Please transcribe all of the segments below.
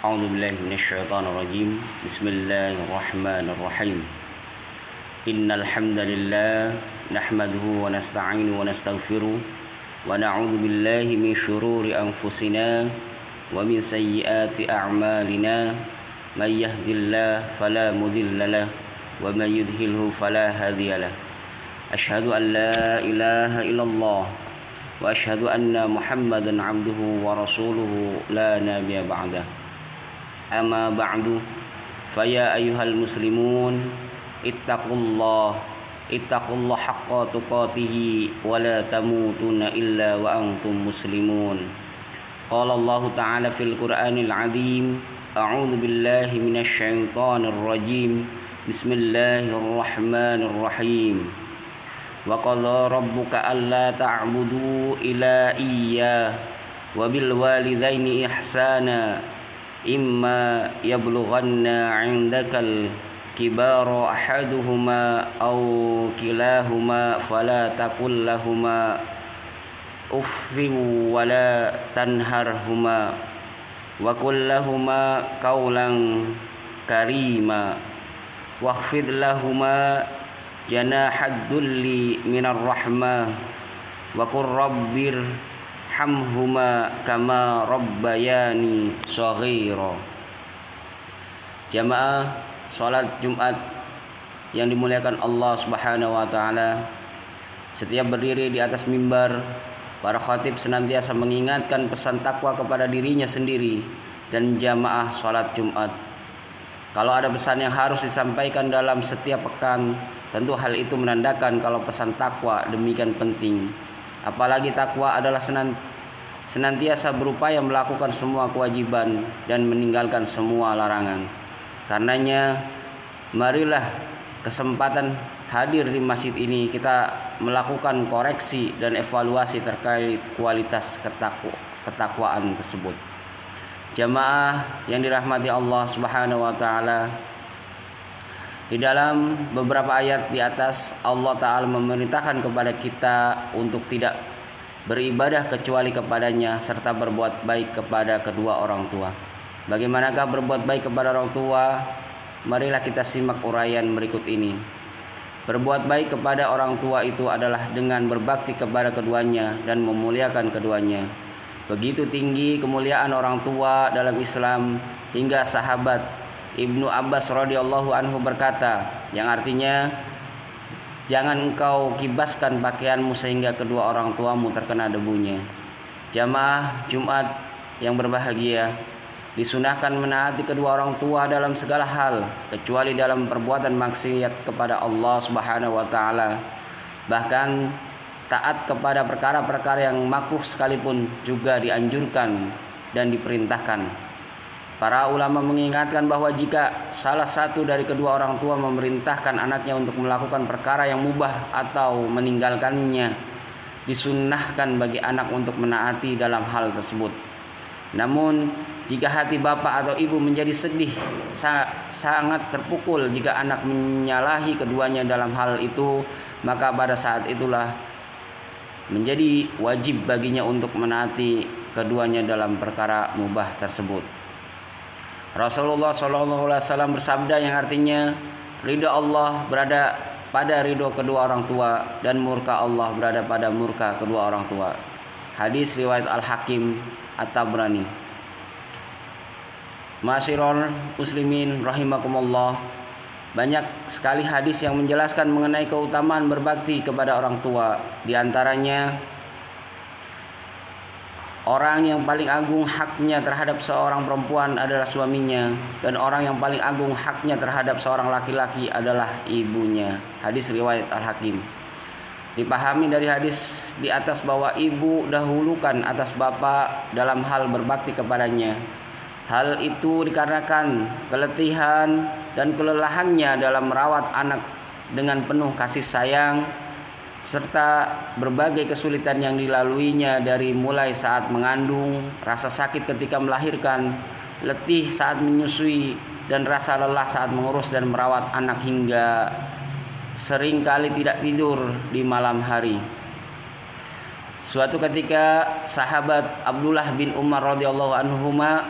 أعوذ بالله من الشيطان الرجيم بسم الله الرحمن الرحيم إن الحمد لله نحمده ونستعينه ونستغفره ونعوذ بالله من شرور أنفسنا ومن سيئات أعمالنا من يهد الله فلا مضل له ومن يضلل فلا هادي له أشهد أن لا إله إلا الله وأشهد أن محمدا عبده ورسوله لا نبي بعده أما بعد فيا أيها المسلمون اتقوا الله حق تقاته ولا تموتن إلا وأنتم مسلمون قال الله تعالى في القرآن العظيم أعوذ بالله من الشيطان الرجيم بسم الله الرحمن الرحيم وقضى ربك ألا تعبدوا إلا إياه وبالوالدين إحسانا إما يبلغن عندك الكبار أحدهما أو كلاهما فلا تقل لهما أف ولا تنهرهما وقل لهما قولا كريما واخفض لهما جناح الذل من الرحمة وقل رب ارحمهما كما ربياني صغيرا. Jamaah salat Jumat yang dimuliakan Allah Subhanahu wa taala, setiap berdiri di atas mimbar, para khatib senantiasa mengingatkan pesan takwa kepada dirinya sendiri dan jamaah salat Jumat. Kalau ada pesan yang harus disampaikan dalam setiap pekan, tentu hal itu menandakan kalau pesan takwa demikian penting. Apalagi takwa adalah senantiasa berupaya melakukan semua kewajiban dan meninggalkan semua larangan. Karenanya marilah kesempatan hadir di masjid ini kita melakukan koreksi dan evaluasi terkait kualitas ketakwaan tersebut. Jamaah yang dirahmati Allah Subhanahu wa taala, di dalam beberapa ayat di atas Allah Ta'ala memerintahkan kepada kita untuk tidak beribadah kecuali kepadanya serta berbuat baik kepada kedua orang tua. Bagaimanakah berbuat baik kepada orang tua? Marilah kita simak uraian berikut ini. Berbuat baik kepada orang tua itu adalah dengan berbakti kepada keduanya dan memuliakan keduanya. Begitu tinggi kemuliaan orang tua dalam Islam hingga sahabat Ibnu Abbas radhiyallahu anhu berkata, yang artinya, jangan engkau kibaskan pakaianmu sehingga kedua orang tuamu terkena debunya. Jamaah Jumat yang berbahagia, disunahkan menaati kedua orang tua dalam segala hal, kecuali dalam perbuatan maksiat kepada Allah Subhanahu wa taala. Bahkan taat kepada perkara-perkara yang makruh sekalipun juga dianjurkan dan diperintahkan. Para ulama mengingatkan bahwa jika salah satu dari kedua orang tua memerintahkan anaknya untuk melakukan perkara yang mubah atau meninggalkannya, disunnahkan bagi anak untuk menaati dalam hal tersebut. Namun, jika hati bapak atau ibu menjadi sedih, sangat terpukul jika anak menyalahi keduanya dalam hal itu, maka pada saat itulah menjadi wajib baginya untuk menaati keduanya dalam perkara mubah tersebut. Rasulullah SAW bersabda yang artinya, ridha Allah berada pada ridho kedua orang tua dan murka Allah berada pada murka kedua orang tua. Hadis riwayat Al-Hakim At-Tabrani. Ma'asyiral muslimin rahimakumullah, banyak sekali hadis yang menjelaskan mengenai keutamaan berbakti kepada orang tua. Di antaranya, orang yang paling agung haknya terhadap seorang perempuan adalah suaminya, dan orang yang paling agung haknya terhadap seorang laki-laki adalah ibunya. Hadis riwayat Al-Hakim. Dipahami dari hadis di atas bahwa ibu dahulukan atas bapak dalam hal berbakti kepadanya. Hal itu dikarenakan keletihan dan kelelahannya dalam merawat anak dengan penuh kasih sayang, serta berbagai kesulitan yang dilaluinya dari mulai saat mengandung, rasa sakit ketika melahirkan, letih saat menyusui, dan rasa lelah saat mengurus dan merawat anak hingga sering kali tidak tidur di malam hari. Suatu ketika sahabat Abdullah bin Umar radhiyallahu anhuma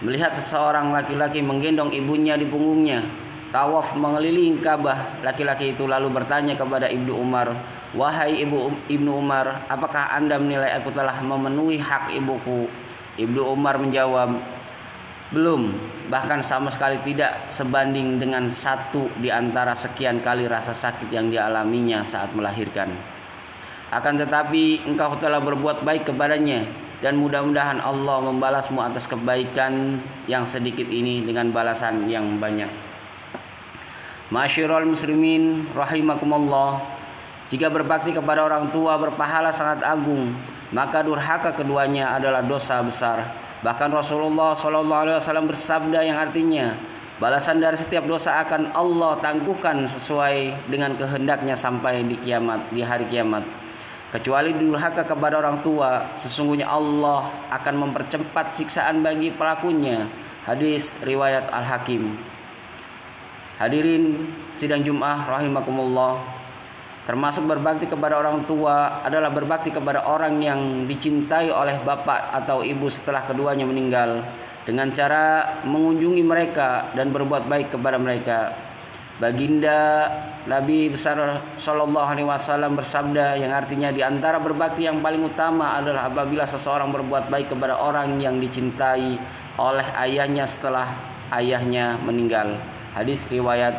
melihat seseorang laki-laki menggendong ibunya di punggungnya, tawaf mengelilingi Ka'bah. Laki-laki itu lalu bertanya kepada Ibnu Umar, "Wahai Ibnu Umar, apakah Anda menilai aku telah memenuhi hak ibuku?" Ibnu Umar menjawab, "Belum, bahkan sama sekali tidak sebanding dengan satu di antara sekian kali rasa sakit yang dialaminya saat melahirkan. Akan tetapi engkau telah berbuat baik kepadanya, dan mudah-mudahan Allah membalasmu atas kebaikan yang sedikit ini dengan balasan yang banyak." Ma'asyiral muslimin rahimakumullah, jika berbakti kepada orang tua berpahala sangat agung, maka durhaka keduanya adalah dosa besar. Bahkan Rasulullah SAW bersabda yang artinya, balasan dari setiap dosa akan Allah tangguhkan sesuai dengan kehendaknya sampai di hari kiamat. Kecuali durhaka kepada orang tua, sesungguhnya Allah akan mempercepat siksaan bagi pelakunya. Hadis riwayat Al-Hakim. Hadirin sidang Jumat rahimakumullah, termasuk berbakti kepada orang tua adalah berbakti kepada orang yang dicintai oleh bapak atau ibu setelah keduanya meninggal, dengan cara mengunjungi mereka dan berbuat baik kepada mereka. Baginda Nabi besar sallallahu alaihi wasallam bersabda yang artinya, di antara berbakti yang paling utama adalah apabila seseorang berbuat baik kepada orang yang dicintai oleh ayahnya setelah ayahnya meninggal. Hadis riwayat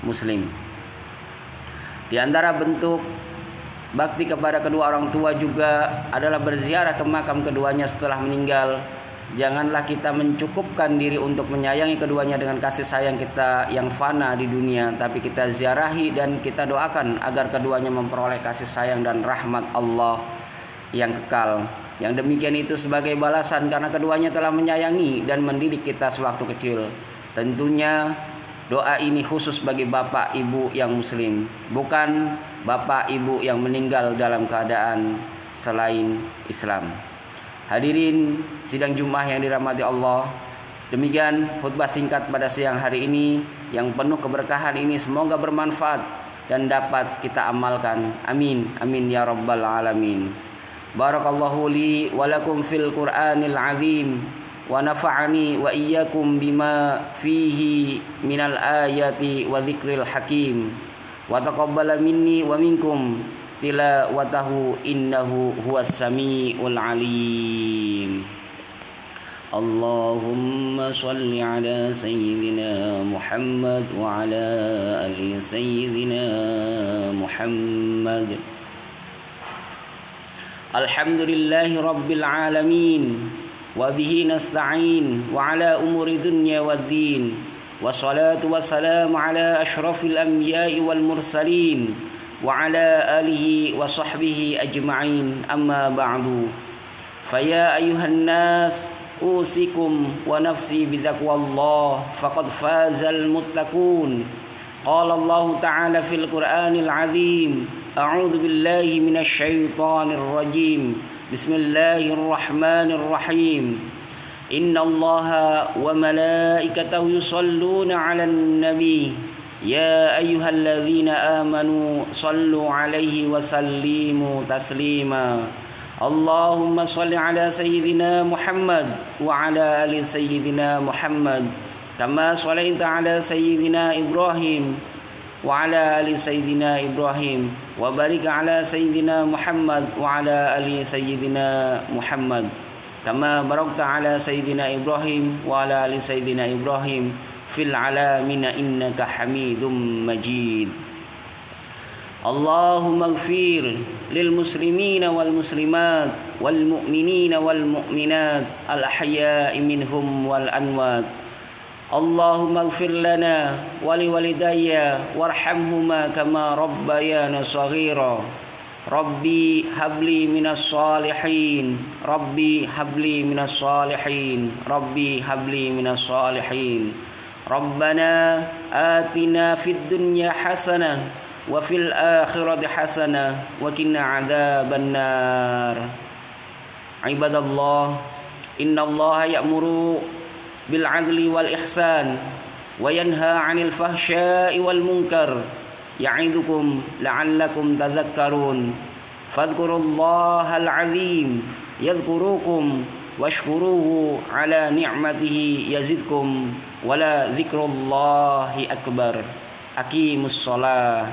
Muslim. Di antara bentuk bakti kepada kedua orang tua juga adalah berziarah ke makam keduanya setelah meninggal. Janganlah kita mencukupkan diri untuk menyayangi keduanya dengan kasih sayang kita yang fana di dunia, tapi kita ziarahi dan kita doakan agar keduanya memperoleh kasih sayang dan rahmat Allah yang kekal. Yang demikian itu sebagai balasan karena keduanya telah menyayangi dan mendidik kita sewaktu kecil. Tentunya doa ini khusus bagi bapak ibu yang muslim, bukan bapak ibu yang meninggal dalam keadaan selain Islam. Hadirin sidang Jumat yang dirahmati Allah, demikian khutbah singkat pada siang hari ini yang penuh keberkahan ini, semoga bermanfaat dan dapat kita amalkan. Amin amin ya rabbal alamin. Barakallahu li wa lakum fil Qur'anil azim, wa nafa'ani wa iyyakum bima fihi minal ayati wa dzikril hakim, wa taqabbala minni wa minkum tilawatahu innahu huwas samiul alim. Allahumma shalli ala sayyidina Muhammad wa ala ali sayyidina Muhammad. Alhamdulillahi rabbil alamin, wa bihi nasta'in wa ala umuri dunya waddin, wassalatu wassalamu ala ashrafil anbiya'i wal mursalin wa ala alihi wa sahbihi ajma'in, amma ba'du. Faya ayuhan nas usikum wa nafsi bidaqwallah faqad fazal muttaqun. Qala Allah ta'ala fil Qur'anil azim, a'udzu billahi minasy syaithanir rajim. Bismillahirrahmanirrahim. Innallaha wa malaikatahu yusholluna 'alan nabi. Ya ayyuhalladzina amanu sallu 'alaihi wa sallimu taslima. Allahumma shalli 'ala sayyidina Muhammad wa 'ala ali sayyidina Muhammad kama shallaita 'ala sayyidina Ibrahim wa 'ala ali sayyidina Ibrahim wa barik 'ala sayyidina Muhammad wa 'ala ali sayyidina Muhammad kama barakta 'ala sayyidina Ibrahim wa 'ala ali sayyidina Ibrahim fil 'alamin innaka Hamidum Majid. Allahumma ighfir lil muslimina wal muslimat wal mu'minina wal mu'minat al ahya'i minhum wal amwat. Allahumma ighfir lana wa li walidayya warhamhuma kama rabbayana shaghira. Rabbi habli minas salihin, Rabbi habli minas salihin, Rabbi habli minas salihin. Rabbana atina fid dunya hasanah wa fil akhirati hasanah wa qina adzabannar. Ibadallah, innallaha ya'muru bil 'adli wal ihsan wa yanha 'anil fahsya'i wal munkar ya'idukum la'allakum tadhakkarun. Fadhkurullahal 'azim yadhkurukum washkuruhu ala ni'matihi yazidkum wala dzikrullahi akbar. Aqimus shalah.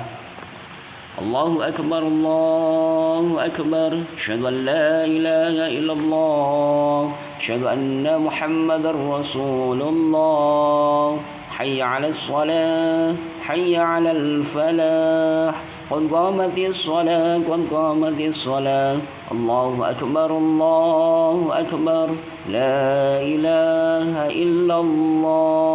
Allahu akbar, Allahu akbar. Asyhadu an la ilaha illallah, asyhadu anna Muhammadar Rasulullah. Hayya 'alas shalah, hayya 'alal falah. Qad qamatis shalah, qad qamatis shalah. Allahu akbar, Allahu akbar. La ilaha illallah.